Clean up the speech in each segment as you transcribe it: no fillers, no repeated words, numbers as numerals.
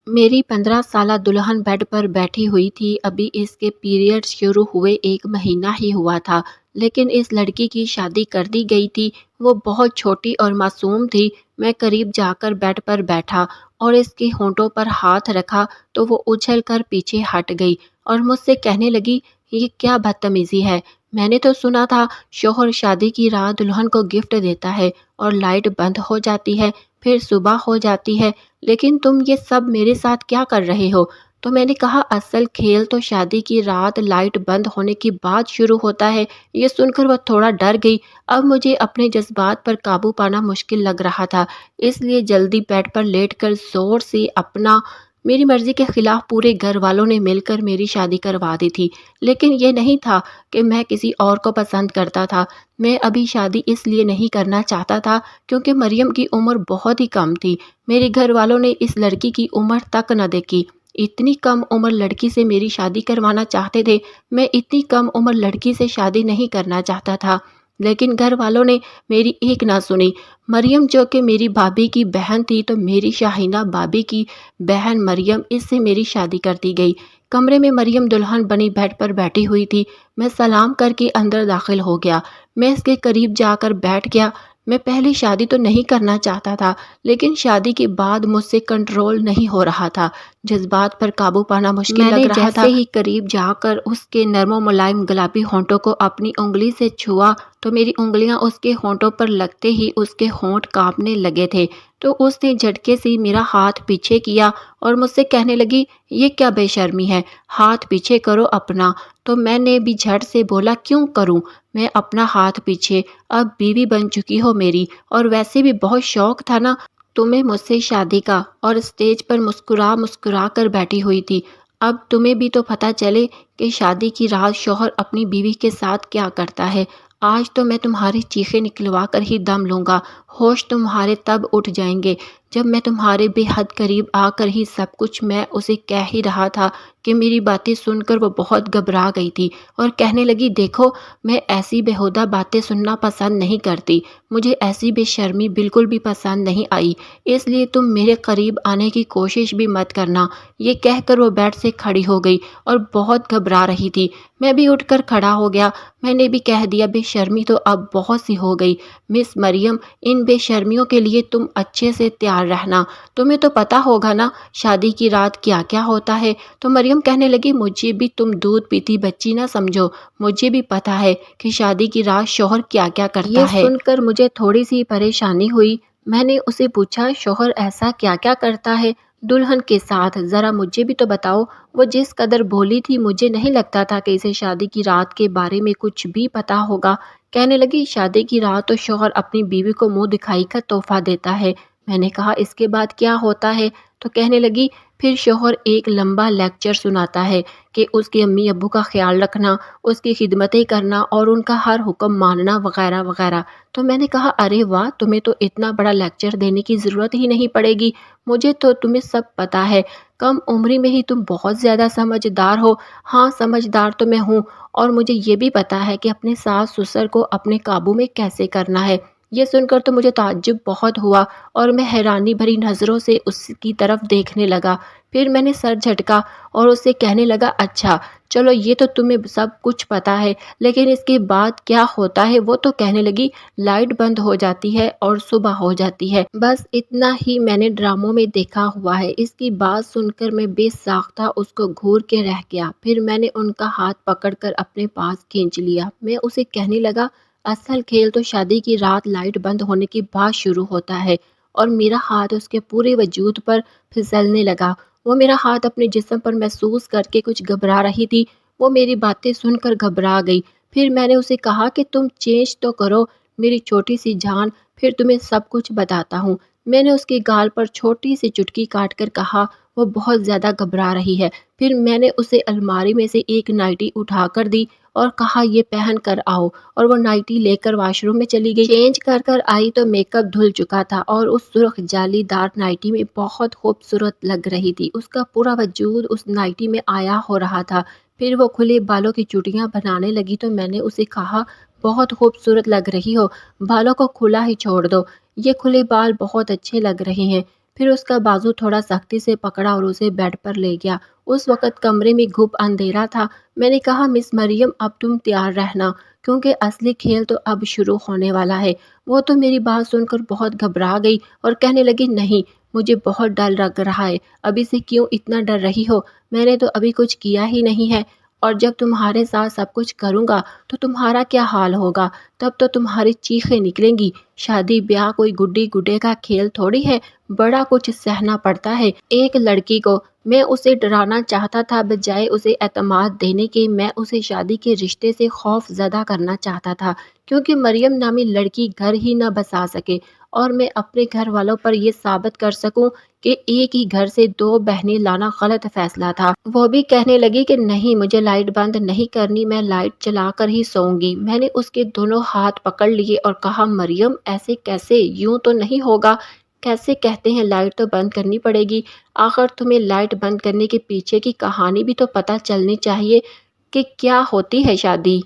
میری 15 سالہ دلہن بیڈ پر بیٹھی ہوئی تھی۔ ابھی اس کے پیریڈز شروع ہوئے 1 مہینہ ہی ہوا تھا، لیکن اس لڑکی کی شادی کر دی گئی تھی۔ وہ بہت چھوٹی اور معصوم تھی۔ میں قریب جا کر بیڈ پر بیٹھا اور اس کے ہونٹوں پر ہاتھ رکھا تو وہ اچھل کر پیچھے ہٹ گئی اور مجھ سے کہنے لگی، یہ کیا بدتمیزی ہے؟ میں نے تو سنا تھا شوہر شادی کی رات دلہن کو گفٹ دیتا ہے اور لائٹ بند ہو جاتی ہے، پھر صبح ہو جاتی ہے، لیکن تم یہ سب میرے ساتھ کیا کر رہے ہو؟ تو میں نے کہا، اصل کھیل تو شادی کی رات لائٹ بند ہونے کے بعد شروع ہوتا ہے۔ یہ سن کر وہ تھوڑا ڈر گئی۔ اب مجھے اپنے جذبات پر قابو پانا مشکل لگ رہا تھا، اس لیے جلدی بیڈ پر لیٹ کر زور سے میری مرضی کے خلاف پورے گھر والوں نے مل کر میری شادی کروا دی تھی۔ لیکن یہ نہیں تھا کہ میں کسی اور کو پسند کرتا تھا۔ میں ابھی شادی اس لیے نہیں کرنا چاہتا تھا کیونکہ مریم کی عمر بہت ہی کم تھی۔ میرے گھر والوں نے اس لڑکی کی عمر تک نہ دیکھی۔ اتنی کم عمر لڑکی سے میری شادی کروانا چاہتے تھے۔ میں اتنی کم عمر لڑکی سے شادی نہیں کرنا چاہتا تھا، لیکن گھر والوں نے میری ایک نہ سنی۔ مریم جو کہ میری بھابھی کی بہن تھی، تو میری شاہینہ بھابھی کی بہن مریم، اس سے میری شادی کر دی گئی۔ کمرے میں مریم دلہن بنی بیڈ پر بیٹھی ہوئی تھی۔ میں سلام کر کے اندر داخل ہو گیا۔ میں اس کے قریب جا کر بیٹھ گیا۔ میں پہلے شادی تو نہیں کرنا چاہتا تھا، لیکن شادی کے بعد مجھ سے کنٹرول نہیں ہو رہا تھا۔ جذبات پر قابو پانا مشکل لگ رہا تھا۔ جیسے ہی قریب جا کر اس کے نرم و ملائم گلابی ہونٹوں کو اپنی انگلی سے چھوا تو میری انگلیاں اس کے ہونٹوں پر لگتے ہی اس کے ہونٹ کانپنے لگے تھے۔ تو اس نے جھٹکے سے میرا ہاتھ پیچھے کیا اور مجھ سے کہنے لگی، یہ کیا بے شرمی ہے؟ ہاتھ پیچھے کرو اپنا۔ تو میں نے بھی جھٹ سے بولا، کیوں کروں میں اپنا ہاتھ پیچھے؟ اب بیوی بن چکی ہو میری، اور ویسے بھی بہت شوق تھا نا تمہیں مجھ سے شادی کا۔ اور اسٹیج پر مسکرا کر بیٹھی ہوئی تھی۔ اب تمہیں بھی تو پتہ چلے کہ شادی کی رات شوہر اپنی بیوی کے ساتھ کیا کرتا ہے۔ آج تو میں تمہاری چیخیں نکلوا کر ہی دم لوں گا۔ ہوش تمہارے تب اٹھ جائیں گے جب میں تمہارے بے حد قریب آ کر ہی سب کچھ میں اسے کہہ ہی رہا تھا کہ میری باتیں سن کر وہ بہت گھبرا گئی تھی اور کہنے لگی، دیکھو میں ایسی بیہودہ باتیں سننا پسند نہیں کرتی۔ مجھے ایسی بے شرمی بالکل بھی پسند نہیں آئی، اس لیے تم میرے قریب آنے کی کوشش بھی مت کرنا۔ یہ کہہ کر وہ بیڈ سے کھڑی ہو گئی اور بہت گھبرا رہی تھی۔ میں بھی اٹھ کر کھڑا ہو گیا۔ میں نے بھی کہہ دیا، بے شرمی تو اب بہت سی ہو گئی مس مریم، ان بے شرمیوں کے لیے تم اچھے سے تیار رہنا۔ تمہیں تو پتا ہوگا نا شادی کی رات کیا کیا ہوتا ہے۔ تو مریم کہنے لگی، مجھے بھی تم دودھ پیتی بچی نہ سمجھو، مجھے بھی پتا ہے کہ شادی کی رات شوہر کیا کیا کرتا ہے۔ یہ سن کر مجھے تھوڑی سی پریشانی ہوئی۔ میں نے اسے پوچھا، شوہر ایسا کیا کیا کرتا ہے دلہن کے ساتھ؟ ذرا مجھے بھی تو بتاؤ۔ وہ جس قدر بولی تھی، مجھے نہیں لگتا تھا کہ اسے شادی کی رات کے بارے میں کچھ بھی پتا ہوگا۔ کہنے لگی، شادی کی رات تو شوہر اپنی بیوی کو منہ دکھائی کا تحفہ دیتا ہے۔ میں نے کہا، اس کے بعد کیا ہوتا ہے؟ تو کہنے لگی، پھر شوہر ایک لمبا لیکچر سناتا ہے کہ اس کے امی ابو کا خیال رکھنا، اس کی خدمتیں کرنا اور ان کا ہر حکم ماننا وغیرہ وغیرہ۔ تو میں نے کہا، ارے واہ، تمہیں تو اتنا بڑا لیکچر دینے کی ضرورت ہی نہیں پڑے گی، مجھے تو تمہیں سب پتا ہے، کم عمری میں ہی تم بہت زیادہ سمجھدار ہو۔ ہاں، سمجھدار تو میں ہوں، اور مجھے یہ بھی پتا ہے کہ اپنے ساس سسر کو اپنے قابو میں کیسے کرنا ہے۔ یہ سن کر تو مجھے تعجب بہت ہوا اور میں حیرانی بھری نظروں سے اس کی طرف دیکھنے لگا۔ پھر میں نے سر جھٹکا اور اس سے کہنے لگا، اچھا چلو، یہ تو تمہیں سب کچھ پتا ہے، لیکن اس کے بعد کیا ہوتا ہے؟ وہ تو کہنے لگی، لائٹ بند ہو جاتی ہے اور صبح ہو جاتی ہے، بس اتنا ہی میں نے ڈراموں میں دیکھا ہوا ہے۔ اس کی بات سن کر میں بے ساختہ اس کو گھور کے رہ گیا۔ پھر میں نے ان کا ہاتھ پکڑ کر اپنے پاس کھینچ لیا۔ میں اسے کہنے لگا، اصل کھیل تو شادی کی رات لائٹ بند ہونے کے بعد شروع ہوتا ہے، اور میرا ہاتھ اس کے پورے وجود پر پھسلنے لگا۔ وہ میرا ہاتھ اپنے جسم پر محسوس کر کے کچھ گھبرا رہی تھی۔ وہ میری باتیں سن کر گھبرا گئی۔ پھر میں نے اسے کہا کہ تم چینج تو کرو میری چھوٹی سی جان، پھر تمہیں سب کچھ بتاتا ہوں۔ میں نے اس کے گال پر چھوٹی سی چٹکی کاٹ کر کہا، وہ بہت زیادہ گھبرا رہی ہے۔ پھر میں نے اسے الماری میں سے ایک نائٹی اٹھا کر دی اور کہا، یہ پہن کر آؤ، اور وہ نائٹی لے کر واش روم میں چلی گئی۔ چینج کر آئی تو میک اپ دھل چکا تھا اور اس سرخ جالی دار نائٹی میں بہت خوبصورت لگ رہی تھی۔ اس کا پورا وجود اس نائٹی میں عیا ہو رہا تھا۔ پھر وہ کھلے بالوں کی چوٹیاں بنانے لگی تو میں نے اسے کہا، بہت خوبصورت لگ رہی ہو، بالوں کو کھلا ہی چھوڑ دو، یہ کھلے بال بہت اچھے لگ رہے ہیں۔ پھر اس کا بازو تھوڑا سختی سے پکڑا اور اسے بیڈ پر لے گیا۔ اس وقت کمرے میں گھپ اندھیرا تھا۔ میں نے کہا مس مریم اب تم تیار رہنا کیونکہ اصلی کھیل تو اب شروع ہونے والا ہے۔ وہ تو میری بات سن کر بہت گھبرا گئی اور کہنے لگی نہیں مجھے بہت ڈر لگ رہا ہے۔ ابھی سے کیوں اتنا ڈر رہی ہو؟ میں نے تو ابھی کچھ کیا ہی نہیں ہے اور جب تمہارے ساتھ سب کچھ کروں گا تو تمہارا کیا حال ہوگا؟ تب تو تمہاری چیخیں نکلیں گی۔ شادی بیاہ کوئی گڈی گڈے کا کھیل تھوڑی ہے، بڑا کچھ سہنا پڑتا ہے ایک لڑکی کو۔ میں اسے ڈرانا چاہتا تھا بجائے اسے اعتماد دینے کے۔ میں اسے شادی کے رشتے سے خوف زدہ کرنا چاہتا تھا کیونکہ مریم نامی لڑکی گھر ہی نہ بسا سکے اور میں اپنے گھر والوں پر یہ ثابت کر سکوں کہ ایک ہی گھر سے دو بہنیں لانا غلط فیصلہ تھا۔ وہ بھی کہنے لگی کہ نہیں مجھے لائٹ بند نہیں کرنی، میں لائٹ چلا کر ہی سوؤں گی۔ میں نے اس کے دونوں ہاتھ پکڑ لیے اور کہا مریم ایسے کیسے، یوں تو نہیں ہوگا۔ کیسے کہتے ہیں لائٹ تو بند کرنی پڑے گی؟ آخر تمہیں لائٹ بند کرنے کے پیچھے کی کہانی بھی تو پتہ چلنی چاہیے کہ کیا ہوتی ہے شادی۔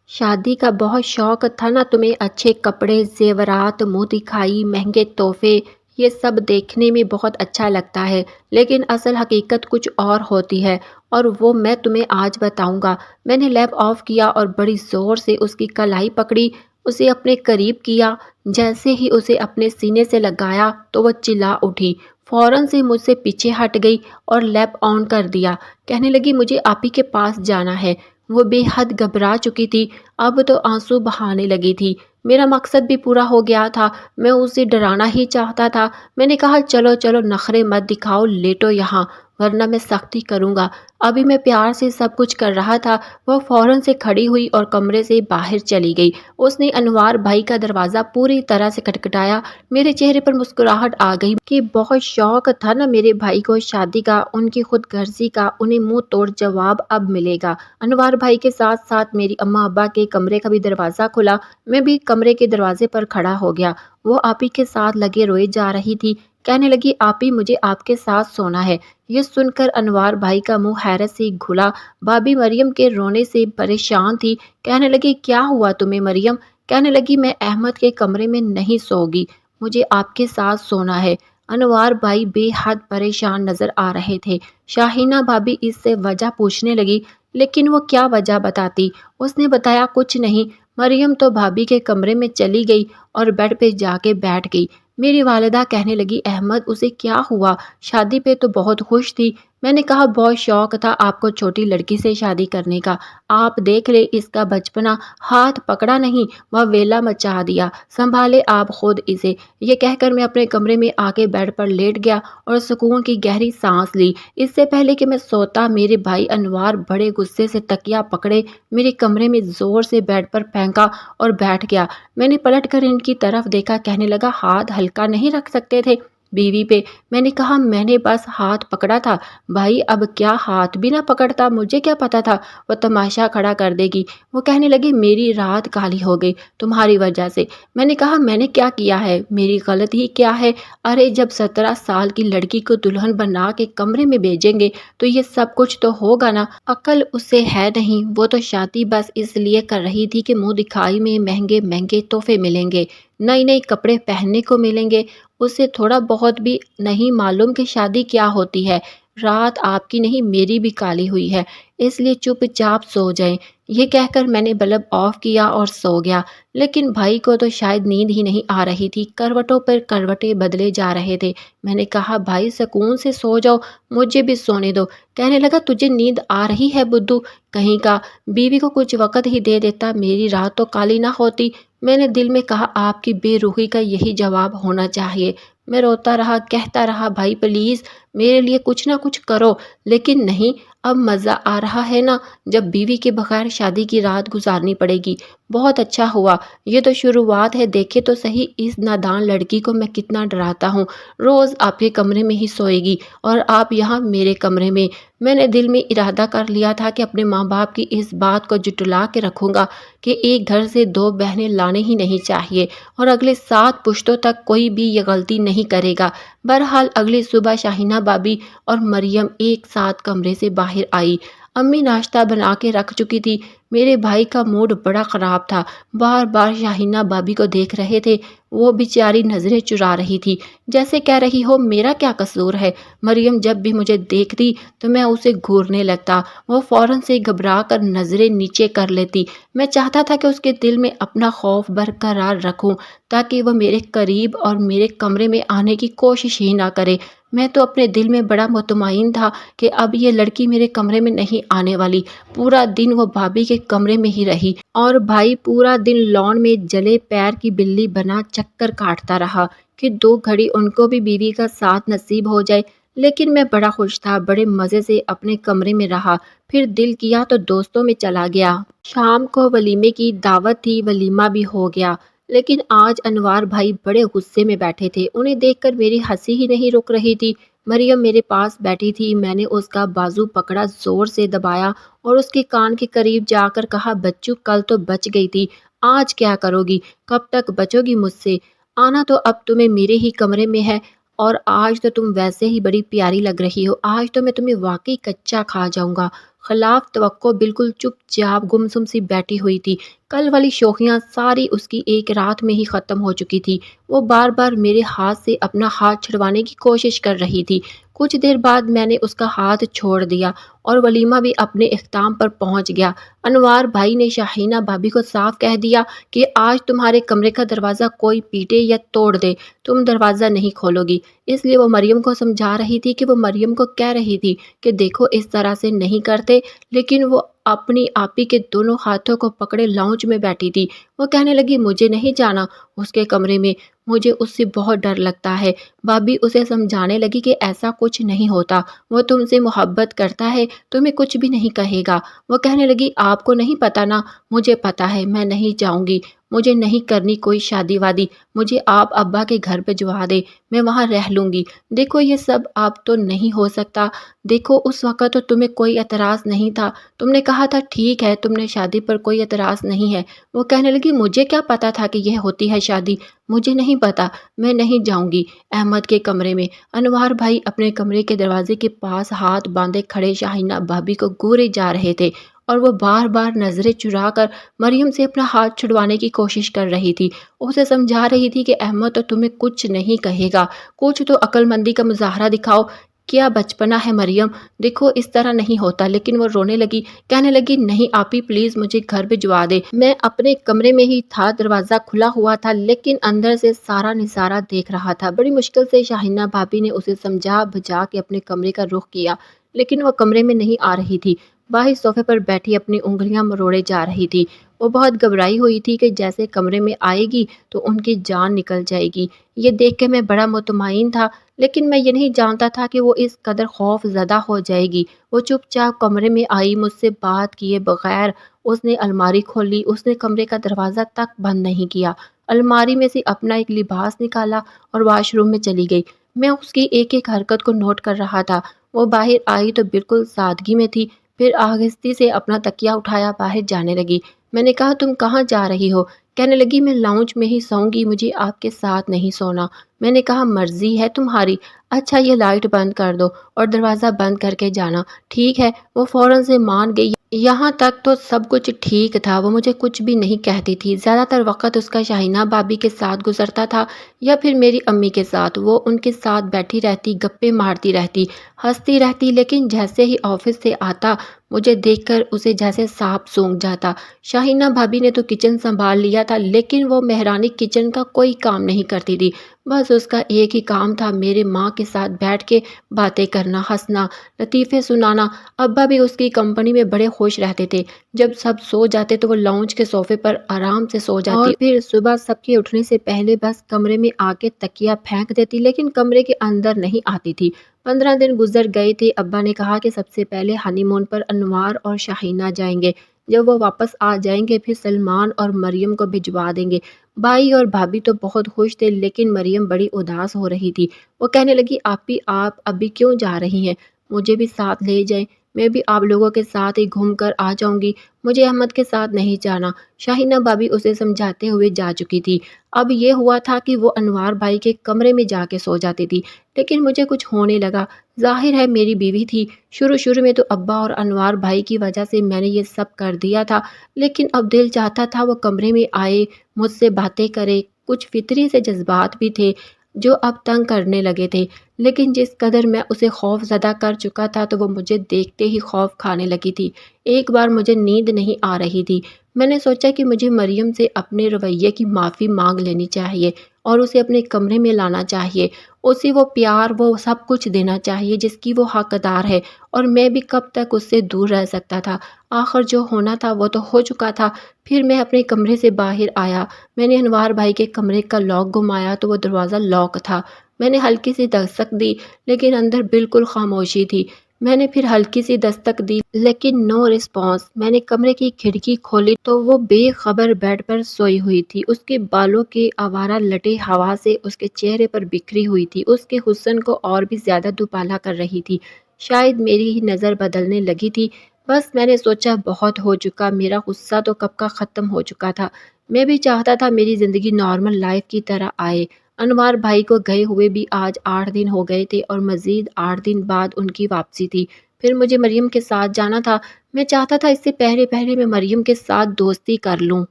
شادی کا بہت شوق تھا نا تمہیں؟ اچھے کپڑے، زیورات، منہ دکھائی، مہنگے تحفے، یہ سب دیکھنے میں بہت اچھا لگتا ہے لیکن اصل حقیقت کچھ اور ہوتی ہے اور وہ میں تمہیں آج بتاؤں گا۔ میں نے لیمپ آف کیا اور بڑی زور سے اس کی کلائی پکڑی، اسے اپنے قریب کیا۔ جیسے ہی اسے اپنے سینے سے لگایا تو وہ چلا اٹھی، فوراً سے مجھ سے پیچھے ہٹ گئی اور لیمپ آن کر دیا۔ کہنے لگی مجھے آپی کے پاس جانا ہے۔ وہ بے حد گھبرا چکی تھی، اب تو آنسو بہانے لگی تھی۔ میرا مقصد بھی پورا ہو گیا تھا، میں اسے ڈرانا ہی چاہتا تھا۔ میں نے کہا چلو چلو نخرے مت دکھاؤ، لیٹو یہاں ورنہ میں سختی کروں گا۔ ابھی میں پیار سے سب کچھ کر رہا تھا، وہ فوراً سے کھڑی ہوئی اور کمرے سے باہر چلی گئی۔ اس نے انوار بھائی کا دروازہ پوری طرح سے کھٹکھٹایا۔ میرے چہرے پر مسکراہٹ آ گئی کہ بہت شوق تھا نا میرے بھائی کو شادی کا، ان کی خود غرضی کا انہیں منہ توڑ جواب اب ملے گا۔ انوار بھائی کے ساتھ ساتھ میری اماں ابا کے کمرے کا بھی دروازہ کھلا۔ میں بھی کمرے کے دروازے پر کھڑا ہو گیا۔ وہ آپی کے ساتھ لگے روئے جا رہی تھی، کہنے لگی آپی مجھے آپ کے ساتھ سونا ہے۔ یہ سن کر انوار بھائی کا منہ حیرت سے کھلا۔ بھابی مریم کے رونے سے پریشان تھی، کہنے لگی کیا ہوا تمہیں مریم؟ کہنے لگی میں احمد کے کمرے میں نہیں سو گی، مجھے آپ کے ساتھ سونا ہے۔ انوار بھائی بے حد پریشان نظر آ رہے تھے۔ شاہینہ بھابی اس سے وجہ پوچھنے لگی، لیکن وہ کیا وجہ بتاتی؟ اس نے بتایا کچھ نہیں، مریم تو بھابی کے کمرے میں چلی گئی اور بیڈ پہ جا کے بیٹھ گئی۔ میری والدہ کہنے لگی احمد اسے کیا ہوا؟ شادی پہ تو بہت خوش تھی۔ میں نے کہا بہت شوق تھا آپ کو چھوٹی لڑکی سے شادی کرنے کا، آپ دیکھ لے اس کا بچپنا، ہاتھ پکڑا نہیں وہ ویلا مچا دیا، سنبھالے آپ خود اسے۔ یہ کہہ کر میں اپنے کمرے میں آ کے بیڈ پر لیٹ گیا اور سکون کی گہری سانس لی۔ اس سے پہلے کہ میں سوتا میرے بھائی انوار بڑے غصے سے تکیہ پکڑے میرے کمرے میں زور سے بیڈ پر پھینکا اور بیٹھ گیا۔ میں نے پلٹ کر ان کی طرف دیکھا، کہنے لگا ہاتھ ہلکا نہیں رکھ سکتے تھے بیوی پہ؟ میں نے کہا میں نے بس ہاتھ پکڑا تھا بھائی، اب کیا ہاتھ بھی نہ پکڑتا؟ مجھے کیا پتا تھا وہ تماشا کھڑا کر دے گی۔ وہ کہنے لگی میری رات کالی ہو گئی تمہاری وجہ سے۔ میں نے کہا میں نے کیا کیا ہے؟ میری غلطی کیا ہے؟ ارے جب 17 سال کی لڑکی کو دلہن بنا کے کمرے میں بھیجیں گے تو یہ سب کچھ تو ہوگا نا۔ عقل اسے ہے نہیں، وہ تو شادی بس اس لیے کر رہی تھی کہ منہ دکھائی میں مہنگے مہنگے تحفے ملیں گے، نئی نئی کپڑے پہننے کو ملیں گے۔ اسے تھوڑا بہت بھی نہیں معلوم کہ شادی کیا ہوتی ہے۔ رات آپ کی نہیں میری بھی کالی ہوئی ہے، اس لیے چپ چاپ سو جائیں۔ یہ کہہ کر میں نے بلب آف کیا اور سو گیا، لیکن بھائی کو تو شاید نیند ہی نہیں آ رہی تھی، کروٹوں پر کروٹیں بدلے جا رہے تھے۔ میں نے کہا بھائی سکون سے سو جاؤ، مجھے بھی سونے دو۔ کہنے لگا تجھے نیند آ رہی ہے بدھو کہیں کا، بیوی کو کچھ وقت ہی دے دیتا، میری رات تو کالی نہ ہوتی۔ میں نے دل میں کہا آپ کی بے روحی کا یہی جواب ہونا چاہیے۔ میں روتا رہا، کہتا رہا بھائی پلیز میرے لیے کچھ نہ کچھ کرو، لیکن نہیں، اب مزہ آ رہا ہے نا جب بیوی کے بغیر شادی کی رات گزارنی پڑے گی۔ بہت اچھا ہوا، یہ تو شروعات ہے، دیکھے تو صحیح اس نادان لڑکی کو میں کتنا ڈراتا ہوں۔ روز آپ کے کمرے میں ہی سوئے گی اور آپ یہاں میرے کمرے میں۔ میں نے دل میں ارادہ کر لیا تھا کہ اپنے ماں باپ کی اس بات کو جٹلا کے رکھوں گا کہ ایک گھر سے دو بہنیں لانے ہی نہیں چاہیے اور اگلے 7 پشتوں تک کوئی بھی یہ غلطی نہیں کرے گا۔ بہرحال اگلی صبح شاہینہ بھابی اور مریم ایک ساتھ کمرے سے باہر آئی۔ امی ناشتہ بنا کے رکھ چکی تھی۔ میرے بھائی کا موڈ بڑا خراب تھا، بار بار شاہینہ بھابی کو دیکھ رہے تھے۔ وہ بیچاری نظریں چرا رہی تھی، جیسے کہہ رہی ہو میرا کیا قصور ہے۔ مریم جب بھی مجھے دیکھتی تو میں اسے گھورنے لگتا۔ وہ فوراً سے گھبرا کر نظریں نیچے کر لیتی۔ میں چاہتا تھا کہ اس کے دل میں اپنا خوف برقرار رکھوں تاکہ وہ میرے قریب اور میرے کمرے میں آنے کی کوشش ہی نہ کرے۔ میں تو اپنے دل میں بڑا مطمئن تھا کہ اب یہ لڑکی میرے کمرے میں نہیں آنے والی۔ پورا دن وہ بھابھی کے کمرے میں ہی رہی اور بھائی پورا دن لان میں جلے پیر کی بلی بنا چکر کاٹتا رہا کہ 2 گھڑی ان کو بھی بیوی کا ساتھ نصیب ہو جائے۔ لیکن میں بڑا خوش تھا، بڑے مزے سے اپنے کمرے میں رہا۔ پھر دل کیا تو دوستوں میں چلا گیا۔ شام کو ولیمے کی دعوت تھی، ولیمہ بھی ہو گیا۔ لیکن آج انوار بھائی بڑے غصے میں بیٹھے تھے۔ انہیں دیکھ کر میری ہنسی ہی نہیں رک رہی تھی۔ مریم میرے پاس بیٹھی تھی، میں نے اس کا بازو پکڑا، زور سے دبایا اور اس کے کان کے قریب جا کر کہا، بچو کل تو بچ گئی تھی، آج کیا کرو گی؟ کب تک بچو گی مجھ سے؟ آنا تو اب تمہیں میرے ہی کمرے میں ہے، اور آج تو تم ویسے ہی بڑی پیاری لگ رہی ہو، آج تو میں تمہیں واقعی کچا کھا جاؤں گا۔ خلاف توقع بالکل چپ چاپ گمسم سی بیٹھی ہوئی تھی۔ کل والی شوخیاں ساری اس کی ایک رات میں ہی ختم ہو چکی تھی۔ وہ بار بار میرے ہاتھ سے اپنا ہاتھ چھڑوانے کی کوشش کر رہی تھی۔ کچھ دیر بعد میں نے اس کا ہاتھ چھوڑ دیا اور ولیمہ بھی اپنے اختتام پر پہنچ گیا۔ انوار بھائی نے شاہینہ بھابھی کو صاف کہہ دیا کہ آج تمہارے کمرے کا دروازہ کوئی پیٹے یا توڑ دے، تم دروازہ نہیں کھولو گی۔ اس لیے وہ مریم کو سمجھا رہی تھی کہ وہ مریم کو کہہ رہی تھی کہ دیکھو اس طرح سے نہیں کرتے، لیکن وہ اپنی آپی کے دونوں ہاتھوں کو پکڑے لاؤنج میں بیٹھی تھی۔ وہ کہنے لگی، مجھے نہیں جانا اس کے کمرے میں، مجھے اس سے بہت ڈر لگتا ہے۔ بھابھی اسے سمجھانے لگی کہ ایسا کچھ نہیں ہوتا، وہ تم سے محبت کرتا ہے، تمہیں کچھ بھی نہیں کہے گا۔ وہ کہنے لگی، آپ کو نہیں پتا نا، مجھے پتا ہے، میں نہیں جاؤں گی، مجھے نہیں کرنی کوئی شادی وادی، مجھے آپ ابا کے گھر بھجوا دے، میں وہاں رہ لوں گی۔ دیکھو یہ سب اب تو نہیں ہو سکتا، دیکھو اس وقت تو تمہیں کوئی اعتراض نہیں تھا، تم نے کہا تھا ٹھیک ہے، تم نے شادی پر کوئی اعتراض نہیں ہے۔ وہ کہنے لگی، مجھے کیا پتا تھا کہ یہ ہوتی ہے شادی، مجھے نہیں پتا، میں نہیں جاؤں گی احمد کے کمرے میں۔ انوار بھائی اپنے کمرے کے دروازے کے پاس ہاتھ باندھے کھڑے شاہینہ بھابھی کو گورے جا رہے تھے اور وہ بار بار نظریں چرا کر مریم سے اپنا ہاتھ چھڑوانے کی کوشش کر رہی تھی۔ اسے سمجھا رہی تھی کہ احمد تو تمہیں کچھ نہیں کہے گا، کچھ تو عقل مندی کا مظاہرہ دکھاؤ، کیا بچپنا ہے مریم، دیکھو اس طرح نہیں ہوتا۔ لیکن وہ رونے لگی، کہنے لگی، نہیں آپی پلیز مجھے گھر بھجوا دے۔ میں اپنے کمرے میں ہی تھا، دروازہ کھلا ہوا تھا، لیکن اندر سے سارا نظارہ دیکھ رہا تھا۔ بڑی مشکل سے شاہینہ بھابھی نے اسے سمجھا بجھا کے اپنے کمرے کا رخ کیا، لیکن وہ کمرے میں نہیں آ رہی تھی، باہر صوفے پر بیٹھی اپنی انگلیاں مروڑے جا رہی تھی۔ وہ بہت گھبرائی ہوئی تھی کہ جیسے کمرے میں آئے گی تو ان کی جان نکل جائے گی۔ یہ دیکھ کے میں بڑا مطمئن تھا، لیکن میں یہ نہیں جانتا تھا کہ وہ اس قدر خوف زدہ ہو جائے گی۔ وہ چپ چاپ کمرے میں آئی، مجھ سے بات کیے بغیر اس نے الماری کھولی، اس نے کمرے کا دروازہ تک بند نہیں کیا، الماری میں سے اپنا ایک لباس نکالا اور واش روم میں چلی گئی۔ میں اس کی ایک ایک حرکت کو نوٹ کر رہا تھا۔ وہ باہر آئی تو بالکل سادگی میں تھی، پھر آہستی سے اپنا تکیا اٹھایا باہر جانے لگی۔ میں نے کہا، تم کہاں جا رہی ہو؟ کہنے لگی، میں لاؤنج میں ہی سوؤں گی، مجھے آپ کے ساتھ نہیں سونا۔ میں نے کہا، مرضی ہے تمہاری، اچھا یہ لائٹ بند کر دو اور دروازہ بند کر کے جانا، ٹھیک ہے؟ وہ فوراً سے مان گئی۔ یہاں تک تو سب کچھ ٹھیک تھا، وہ مجھے کچھ بھی نہیں کہتی تھی۔ زیادہ تر وقت اس کا شاہینہ بھابھی کے ساتھ گزرتا تھا یا پھر میری امی کے ساتھ۔ وہ ان کے ساتھ بیٹھی رہتی، گپیں مارتی رہتی، ہنستی رہتی، لیکن جیسے ہی آفس سے آتا مجھے دیکھ کر اسے جیسے سانپ سونگھ جاتا۔ شاہینہ بھابھی نے تو کچن سنبھال لیا تھا، لیکن وہ مہرانی کچن کا کوئی کام نہیں کرتی تھی، بس اس کا ایک ہی کام تھا، میرے ماں کے ساتھ بیٹھ کے باتیں کرنا، ہنسنا، لطیفے سنانا۔ ابا بھی اس کی کمپنی میں بڑے خوش رہتے تھے۔ جب سب سو جاتے تو وہ لاؤنج کے صوفے پر آرام سے سو جاتی اور پھر صبح سب کے اٹھنے سے پہلے بس کمرے میں آ کے تکیا پھینک دیتی، لیکن کمرے کے اندر نہیں آتی تھی۔ 15 دن گزر گئے تھے۔ ابا نے کہا کہ سب سے پہلے ہنی مون پر انوار اور شاہینہ جائیں گے، جب وہ واپس آ جائیں گے پھر سلمان اور مریم کو بھجوا دیں گے۔ بھائی اور بھابھی تو بہت خوش تھے، لیکن مریم بڑی اداس ہو رہی تھی۔ وہ کہنے لگی، آپی آپ ابھی کیوں جا رہی ہیں؟ مجھے بھی ساتھ لے جائیں، میں بھی آپ لوگوں کے ساتھ ہی گھوم کر آ جاؤں گی، مجھے احمد کے ساتھ نہیں جانا۔ شاہینہ بھابھی اسے سمجھاتے ہوئے جا چکی تھی۔ اب یہ ہوا تھا کہ وہ انوار بھائی کے کمرے میں جا کے سو جاتی تھی، لیکن مجھے کچھ ہونے لگا۔ ظاہر ہے میری بیوی تھی، شروع میں تو ابا اور انوار بھائی کی وجہ سے میں نے یہ سب کر دیا تھا، لیکن اب دل چاہتا تھا وہ کمرے میں آئے، مجھ سے باتیں کرے، کچھ فطری سے جذبات بھی تھے جو اب تنگ کرنے لگے تھے، لیکن جس قدر میں اسے خوف زدہ کر چکا تھا تو وہ مجھے دیکھتے ہی خوف کھانے لگی تھی۔ ایک بار مجھے نیند نہیں آ رہی تھی۔ میں نے سوچا کہ مجھے مریم سے اپنے رویے کی معافی مانگ لینی چاہیے اور اسے اپنے کمرے میں لانا چاہیے، اسے وہ پیار، وہ سب کچھ دینا چاہیے جس کی وہ حقدار ہے، اور میں بھی کب تک اس سے دور رہ سکتا تھا۔ آخر جو ہونا تھا وہ تو ہو چکا تھا۔ پھر میں اپنے کمرے سے باہر آیا۔ میں نے انوار بھائی کے کمرے کا لاک گھمایا تو وہ دروازہ لاک تھا۔ میں نے ہلکی سی دستک دی لیکن اندر بالکل خاموشی تھی۔ میں نے پھر ہلکی سی دستک دی لیکن نو رسپانس۔ میں نے کمرے کی کھڑکی کھولی تو وہ بے خبر بیڈ پر سوئی ہوئی تھی۔ اس کے بالوں کے آوارہ لٹیں ہوا سے اس کے چہرے پر بکھری ہوئی تھی، اس کے حسن کو اور بھی زیادہ دوبالا کر رہی تھی۔ شاید میری ہی نظر بدلنے لگی تھی۔ بس میں نے سوچا بہت ہو چکا، میرا غصہ تو کب کا ختم ہو چکا تھا۔ میں بھی چاہتا تھا میری زندگی نارمل لائف کی طرح آئے۔ انوار بھائی کو گئے ہوئے بھی آج 8 دن ہو گئے تھے اور مزید 8 دن بعد ان کی واپسی تھی۔ پھر مجھے مریم کے ساتھ جانا تھا۔ میں چاہتا تھا اس سے پہلے میں مریم کے ساتھ دوستی کر لوں۔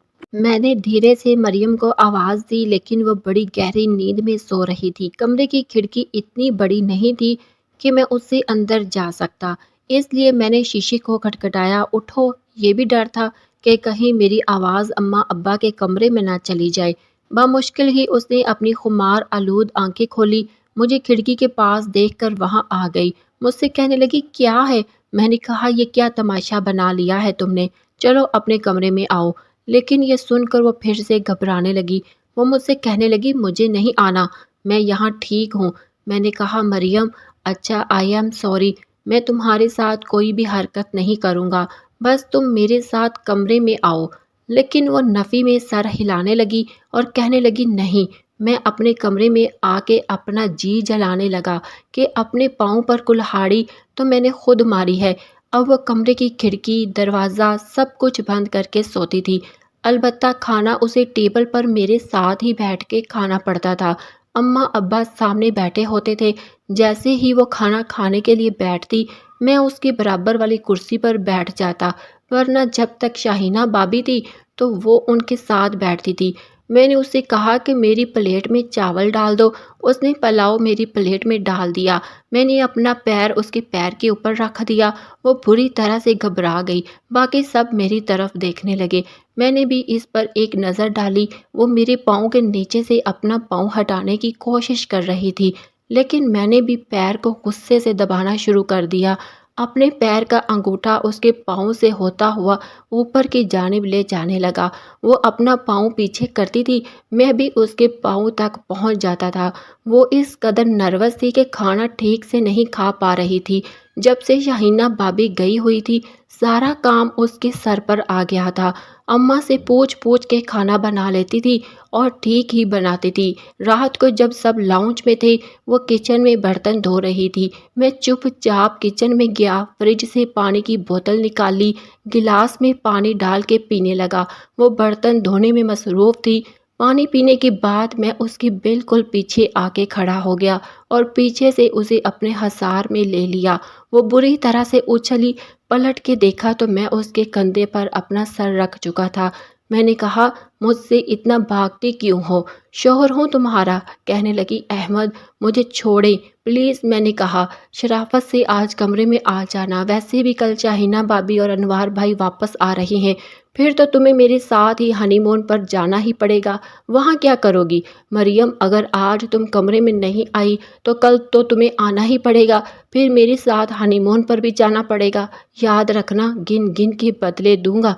میں نے دھیرے سے مریم کو آواز دی لیکن وہ بڑی گہری نیند میں سو رہی تھی۔ کمرے کی کھڑکی اتنی بڑی نہیں تھی کہ میں اس سے اندر جا سکتا، اس لیے میں نے شیشے کو کھٹکھٹایا۔ اٹھو۔ یہ بھی ڈر تھا کہ کہیں میری آواز اماں ابا کے کمرے میں نہ چلی جائے۔ بامشکل ہی اس نے اپنی خمار آلود آنکھیں کھولی، مجھے کھڑکی کے پاس دیکھ کر وہاں آ گئی۔ مجھ سے کہنے لگی کیا ہے؟ میں نے کہا یہ کیا تماشا بنا لیا ہے تم نے، چلو اپنے کمرے میں آؤ۔ لیکن یہ سن کر وہ پھر سے گھبرانے لگی۔ وہ مجھ سے کہنے لگی مجھے نہیں آنا، میں یہاں ٹھیک ہوں۔ میں نے کہا مریم اچھا آئی ایم سوری، میں تمہارے ساتھ کوئی بھی حرکت نہیں کروں گا، بس تم میرے ساتھ کمرے میں آؤ۔ لیکن وہ نفی میں سر ہلانے لگی اور کہنے لگی نہیں۔ میں اپنے کمرے میں آ کے اپنا جی جلانے لگا کہ اپنے پاؤں پر کلہاڑی تو میں نے خود ماری ہے۔ اب وہ کمرے کی کھڑکی، دروازہ سب کچھ بند کر کے سوتی تھی۔ البتہ کھانا اسے ٹیبل پر میرے ساتھ ہی بیٹھ کے کھانا پڑتا تھا۔ اماں ابا سامنے بیٹھے ہوتے تھے، جیسے ہی وہ کھانا کھانے کے لیے بیٹھتی میں اس کے برابر والی کرسی پر بیٹھ جاتا، ورنہ جب تک شاہینہ بابی تھی تو وہ ان کے ساتھ بیٹھتی تھی۔ میں نے اس سے کہا کہ میری پلیٹ میں چاول ڈال دو، اس نے پلاؤ میری پلیٹ میں ڈال دیا۔ میں نے اپنا پیر اس کے پیر کے اوپر رکھ دیا۔ وہ بری طرح سے گھبرا گئی۔ باقی سب میری طرف دیکھنے لگے۔ میں نے بھی اس پر ایک نظر ڈالی۔ وہ میرے پاؤں کے نیچے سے اپنا پاؤں ہٹانے کی کوشش کر رہی تھی، لیکن میں نے بھی پیر کو غصے سے دبانا شروع کر دیا۔ اپنے پیر کا انگوٹھا اس کے پاؤں سے ہوتا ہوا اوپر کی جانب لے جانے لگا۔ وہ اپنا پاؤں پیچھے کرتی تھی، میں بھی اس کے پاؤں تک پہنچ جاتا تھا۔ وہ اس قدر نروس تھی کہ کھانا ٹھیک سے نہیں کھا پا رہی تھی۔ جب سے شاہینہ بابی گئی ہوئی تھی سارا کام اس کے سر پر آ گیا تھا۔ اماں سے پوچھ پوچھ کے کھانا بنا لیتی تھی اور ٹھیک ہی بناتی تھی۔ رات کو جب سب لاؤنج میں تھے وہ کچن میں برتن دھو رہی تھی۔ میں چپ چاپ کچن میں گیا، فریج سے پانی کی بوتل نکالی، گلاس میں پانی ڈال کے پینے لگا۔ وہ برتن دھونے میں مصروف تھی۔ پانی پینے کے بعد میں اس کے بالکل پیچھے آ کے کھڑا ہو گیا اور پیچھے سے اسے اپنے حصار میں لے لیا۔ وہ بری طرح سے اچھلی۔ پلٹ کے دیکھا تو میں اس کے کندھے پر اپنا سر رکھ چکا تھا۔ میں نے کہا مجھ سے اتنا بھاگتے کیوں ہو؟ شوہر ہوں تمہارا۔ کہنے لگی احمد مجھے چھوڑیں پلیز۔ میں نے کہا شرافت سے آج کمرے میں آ جانا، ویسے بھی کل شاہینہ بابی اور انوار بھائی واپس آ رہے ہیں، پھر تو تمہیں میرے ساتھ ہی ہنی مون پر جانا ہی پڑے گا۔ وہاں کیا کرو گی؟ مریم اگر آج تم کمرے میں نہیں آئی تو کل تو تمہیں آنا ہی پڑے گا، پھر میرے ساتھ ہنی مون پر بھی جانا پڑے گا۔ یاد رکھنا گن گن کے بدلے دوں گا۔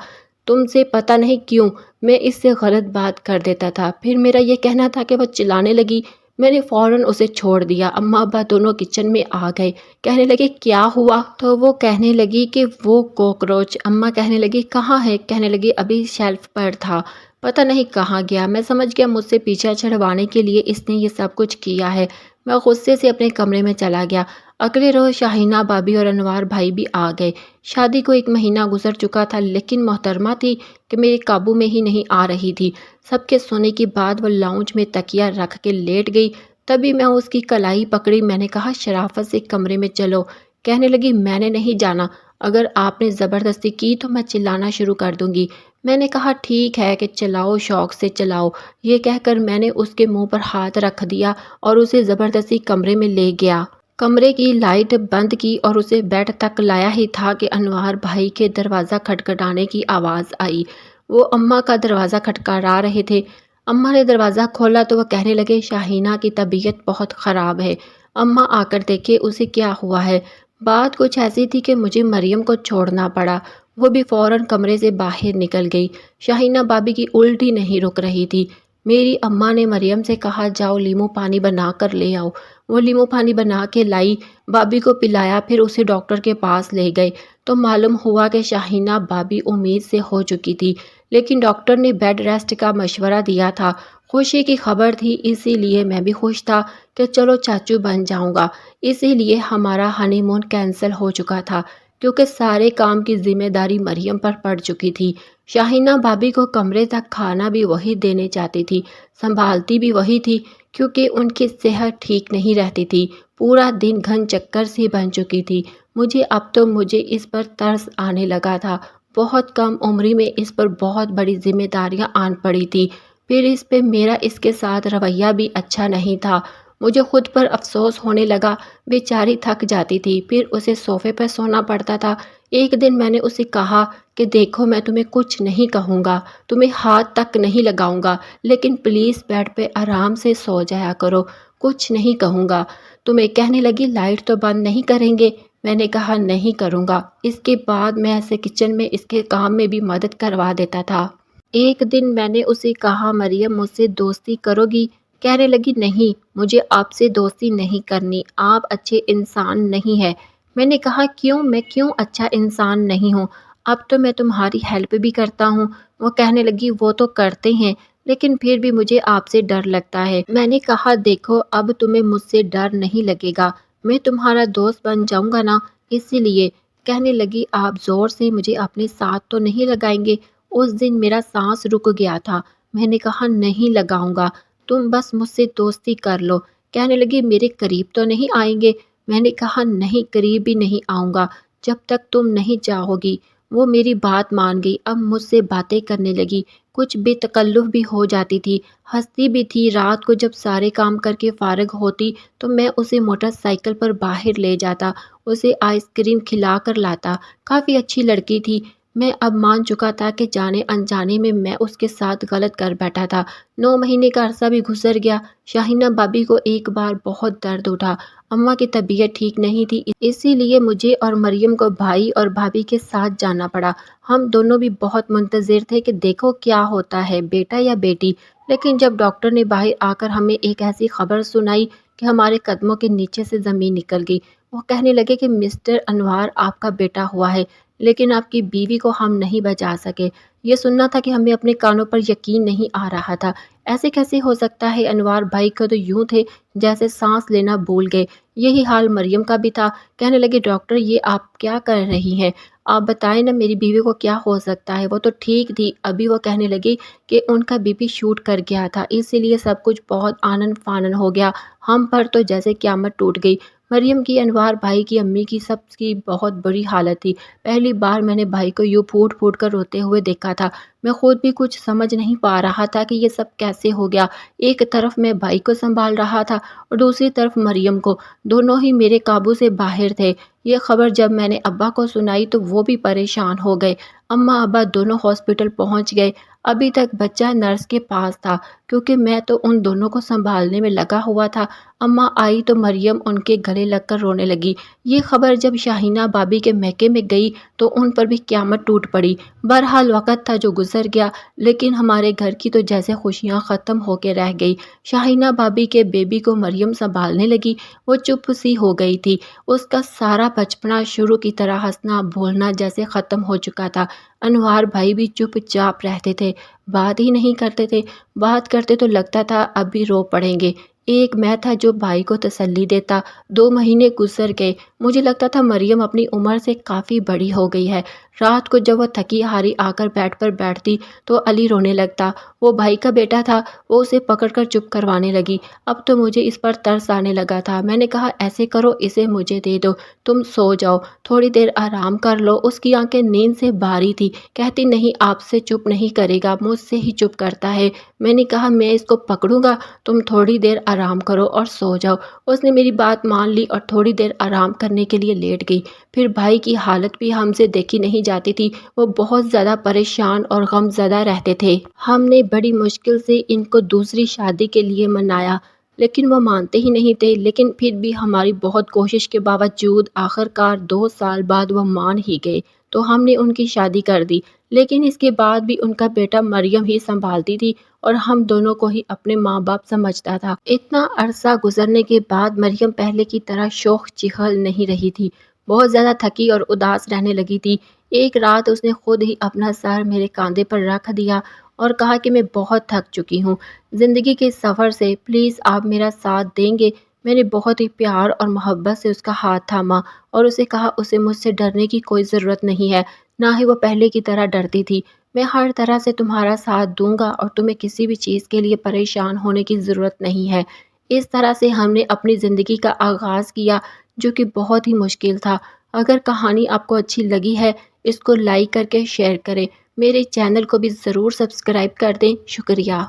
تم سے پتہ نہیں کیوں میں اس سے غلط بات کر دیتا تھا، پھر میرا یہ کہنا تھا کہ وہ چلانے لگی۔ میں نے فوراً اسے چھوڑ دیا۔ اماں ابا دونوں کچن میں آ گئے۔ کہنے لگے کیا ہوا؟ تو وہ کہنے لگی کہ وہ کوکروچ۔ اماں کہنے لگی کہاں ہے؟ کہنے لگی ابھی شیلف پر تھا، پتہ نہیں کہاں گیا۔ میں سمجھ گیا مجھ سے پیچھا چھڑوانے کے لیے اس نے یہ سب کچھ کیا ہے۔ میں غصے سے اپنے کمرے میں چلا گیا۔ اگلے روز شاہینہ بابی اور انوار بھائی بھی آ گئے۔ شادی کو 1 مہینہ گزر چکا تھا، لیکن محترمہ تھی کہ میرے قابو میں ہی نہیں آ رہی تھی۔ سب کے سونے کے بعد وہ لاؤنج میں تکیہ رکھ کے لیٹ گئی۔ تبھی میں اس کی کلائی پکڑی۔ میں نے کہا شرافت سے کمرے میں چلو۔ کہنے لگی میں نے نہیں جانا، اگر آپ نے زبردستی کی تو میں چلانا شروع کر دوں گی۔ میں نے کہا ٹھیک ہے کہ چلاؤ شوق سے چلاؤ۔ یہ کہہ کر میں نے اس کے منہ پر ہاتھ رکھ دیا اور اسے زبردستی کمرے میں لے گیا۔ کمرے کی لائٹ بند کی اور اسے بیڈ تک لایا ہی تھا کہ انوار بھائی کے دروازہ کھٹکھٹانے کی آواز آئی۔ وہ اماں کا دروازہ کھٹکھٹا رہے تھے۔ اماں نے دروازہ کھولا تو وہ کہنے لگے شاہینہ کی طبیعت بہت خراب ہے۔ اماں آ کر دیکھے اسے کیا ہوا ہے۔ بات کچھ ایسی تھی کہ مجھے مریم کو چھوڑنا پڑا۔ وہ بھی فوراً کمرے سے باہر نکل گئی۔ شاہینہ بابی کی الٹی نہیں رک رہی تھی۔ میری اماں نے مریم سے کہا جاؤ لیمو پانی بنا کر لے آؤ۔ وہ لیمو پانی بنا کے لائی، بابی کو پلایا، پھر اسے ڈاکٹر کے پاس لے گئے تو معلوم ہوا کہ شاہینہ بابی امید سے ہو چکی تھی، لیکن ڈاکٹر نے بیڈ ریسٹ کا مشورہ دیا تھا۔ خوشی کی خبر تھی، اسی لیے میں بھی خوش تھا کہ چلو چاچو بن جاؤں گا۔ اسی لیے ہمارا ہنی مون کینسل ہو چکا تھا کیونکہ سارے کام کی ذمہ داری مریم پر پڑ چکی تھی۔ شاہینہ بابی کو کمرے تک کھانا بھی وہی دینے جاتی تھی، سنبھالتی بھی وہی تھی کیونکہ ان کی صحت ٹھیک نہیں رہتی تھی۔ پورا دن گھن چکر سی بن چکی تھی۔ مجھے اس پر ترس آنے لگا تھا۔ بہت کم عمری میں اس پر بہت بڑی ذمہ داریاں آن پڑی تھی۔ پھر اس پہ میرا اس کے ساتھ رویہ بھی اچھا نہیں تھا۔ مجھے خود پر افسوس ہونے لگا۔ بیچاری تھک جاتی تھی، پھر اسے صوفے پر سونا پڑتا تھا۔ ایک دن میں نے اسے کہا کہ دیکھو میں تمہیں کچھ نہیں کہوں گا، تمہیں ہاتھ تک نہیں لگاؤں گا، لیکن پلیز بیڈ پہ آرام سے سو جایا کرو، کچھ نہیں کہوں گا۔ تمہیں کہنے لگی لائٹ تو بند نہیں کریں گے؟ میں نے کہا نہیں کروں گا۔ اس کے بعد میں ایسے کچن میں اس کے کام میں بھی مدد کروا دیتا تھا۔ ایک دن میں نے اسے کہا مریم مجھ سے دوستی کرو گی؟ کہنے لگی نہیں، مجھے آپ سے دوستی نہیں کرنی، آپ اچھے انسان نہیں ہیں۔ میں نے کہا کیوں، میں کیوں اچھا انسان نہیں ہوں؟ اب تو میں تمہاری ہیلپ بھی کرتا ہوں۔ وہ کہنے لگی وہ تو کرتے ہیں لیکن پھر بھی مجھے آپ سے ڈر لگتا ہے۔ میں نے کہا دیکھو اب تمہیں مجھ سے ڈر نہیں لگے گا، میں تمہارا دوست بن جاؤں گا نا، اسی لیے۔ کہنے لگی آپ زور سے مجھے اپنے ساتھ تو نہیں لگائیں گے؟ اس دن میرا سانس رک گیا تھا۔ میں نے کہا نہیں لگاؤں گا، تم بس مجھ سے دوستی کر لو۔ کہنے لگی میرے قریب تو نہیں آئیں گے؟ میں نے کہا نہیں، قریب بھی نہیں آؤں گا جب تک تم نہیں چاہو گی۔ وہ میری بات مان گئی، اب مجھ سے باتیں کرنے لگی، کچھ بے تکلف بھی ہو جاتی تھی، ہنستی بھی تھی۔ رات کو جب سارے کام کر کے فارغ ہوتی تو میں اسے موٹر سائیکل پر باہر لے جاتا، اسے آئس کریم کھلا کر لاتا۔ کافی اچھی لڑکی تھی۔ میں اب مان چکا تھا کہ جانے انجانے میں اس کے ساتھ غلط کر بیٹھا تھا۔ 9 مہینے کا عرصہ بھی گزر گیا۔ شاہینہ بابی کو ایک بار بہت درد اٹھا۔ اماں کی طبیعت ٹھیک نہیں تھی، اسی لیے مجھے اور مریم کو بھائی اور بھابھی کے ساتھ جانا پڑا۔ ہم دونوں بھی بہت منتظر تھے کہ دیکھو کیا ہوتا ہے، بیٹا یا بیٹی۔ لیکن جب ڈاکٹر نے باہر آ کر ہمیں ایک ایسی خبر سنائی کہ ہمارے قدموں کے نیچے سے زمین نکل گئی۔ وہ کہنے لگے کہ مسٹر انوار آپ کا بیٹا ہوا ہے، لیکن آپ کی بیوی کو ہم نہیں بچا سکے۔ یہ سننا تھا کہ ہمیں اپنے کانوں پر یقین نہیں آ رہا تھا۔ ایسے کیسے ہو سکتا ہے؟ انوار بھائی کو تو یوں تھے جیسے سانس لینا بھول گئے۔ یہی حال مریم کا بھی تھا۔ کہنے لگے ڈاکٹر یہ آپ کیا کر رہی ہیں؟ آپ بتائیں نا میری بیوی کو کیا ہو سکتا ہے، وہ تو ٹھیک تھی۔ ابھی وہ کہنے لگی کہ ان کا بی پی شوٹ کر گیا تھا، اسی لیے سب کچھ بہت آنن فانن ہو گیا، ہم پر تو جیسے قیامت ٹوٹ گئی۔ مریم کی، انوار بھائی کی، امی کی، سب کی بہت بری حالت تھی۔ پہلی بار میں نے بھائی کو یوں پھوٹ پھوٹ کر روتے ہوئے دیکھا تھا۔ میں خود بھی کچھ سمجھ نہیں پا رہا تھا کہ یہ سب کیسے ہو گیا۔ ایک طرف میں بھائی کو سنبھال رہا تھا اور دوسری طرف مریم کو، دونوں ہی میرے قابو سے باہر تھے۔ یہ خبر جب میں نے ابا کو سنائی تو وہ بھی پریشان ہو گئے۔ اماں ابا دونوں ہاسپٹل پہنچ گئے۔ ابھی تک بچہ نرس کے پاس تھا کیونکہ میں تو ان دونوں کو سنبھالنے میں لگا ہوا تھا۔ اماں آئی تو مریم ان کے گلے لگ کر رونے لگی۔ یہ خبر جب شاہینہ بابی کے میکے میں گئی تو ان پر بھی قیامت ٹوٹ پڑی۔ بہرحال وقت تھا جو گزر گیا، لیکن ہمارے گھر کی تو جیسے خوشیاں ختم ہو کے رہ گئی۔ شاہینہ بابی کے بیبی کو مریم سنبھالنے لگی۔ وہ چپ سی ہو گئی تھی۔ اس کا سارا بچپنا شروع کی طرح ہنسنا بولنا جیسے ختم ہو چکا تھا۔ انوار بھائی بھی چپ چاپ رہتے تھے، بات ہی نہیں کرتے تھے۔ بات کرتے تو لگتا تھا اب بھی رو پڑیں گے۔ ایک میں تھا جو بھائی کو تسلی دیتا۔ 2 مہینے گزر گئے، مجھے لگتا تھا مریم اپنی عمر سے کافی بڑی ہو گئی ہے۔ رات کو جب وہ تھکی ہاری آ کر بیڈ پر بیٹھتی تو علی رونے لگتا۔ وہ بھائی کا بیٹا تھا، وہ اسے پکڑ کر چپ کروانے لگی۔ اب تو مجھے اس پر ترس آنے لگا تھا۔ میں نے کہا ایسے کرو، اسے مجھے دے دو، تم سو جاؤ، تھوڑی دیر آرام کر لو۔ اس کی آنکھیں نیند سے بھاری تھی، کہتی نہیں آپ سے چپ نہیں کرے گا، مجھ سے ہی چپ کرتا ہے۔ میں نے کہا میں اس کو پکڑوں گا، تم تھوڑی دیر آرام کرو اور سو جاؤ۔ اس نے میری بات مان لی اور تھوڑی دیر آرام کرنے کے لیے لیٹ گئی۔ پھر بھائی کی حالت بھی ہم سے دیکھی نہیں جاتی تھی، وہ بہت زیادہ پریشان اور غم زدہ رہتے تھے۔ ہم نے بڑی مشکل سے ان کو دوسری شادی کے لیے منایا، لیکن وہ مانتے ہی نہیں تھے۔ لیکن پھر بھی ہماری بہت کوشش کے باوجود آخرکار 2 سال بعد وہ مان ہی گئے، تو ہم نے ان کی شادی کر دی۔ لیکن اس کے بعد بھی ان کا بیٹا مریم ہی سنبھالتی تھی اور ہم دونوں کو ہی اپنے ماں باپ سمجھتا تھا۔ اتنا عرصہ گزرنے کے بعد مریم پہلے کی طرح شوخ چخل نہیں رہی تھی، بہت زیادہ تھکی اور اداس رہنے لگی تھی۔ ایک رات اس نے خود ہی اپنا سر میرے کاندھے پر رکھ دیا اور کہا کہ میں بہت تھک چکی ہوں زندگی کے سفر سے، پلیز آپ میرا ساتھ دیں گے؟ میں نے بہت ہی پیار اور محبت سے اس کا ہاتھ تھاما اور اسے کہا اسے مجھ سے ڈرنے کی کوئی ضرورت نہیں ہے، نہ ہی وہ پہلے کی طرح ڈرتی تھی۔ میں ہر طرح سے تمہارا ساتھ دوں گا اور تمہیں کسی بھی چیز کے لیے پریشان ہونے کی ضرورت نہیں ہے۔ اس طرح سے ہم نے اپنی زندگی کا آغاز کیا، جو کہ بہت ہی مشکل تھا۔ اگر کہانی آپ کو اچھی لگی ہے، اس کو لائک کر کے شیئر کریں، میرے چینل کو بھی ضرور سبسکرائب کر دیں۔ شکریہ۔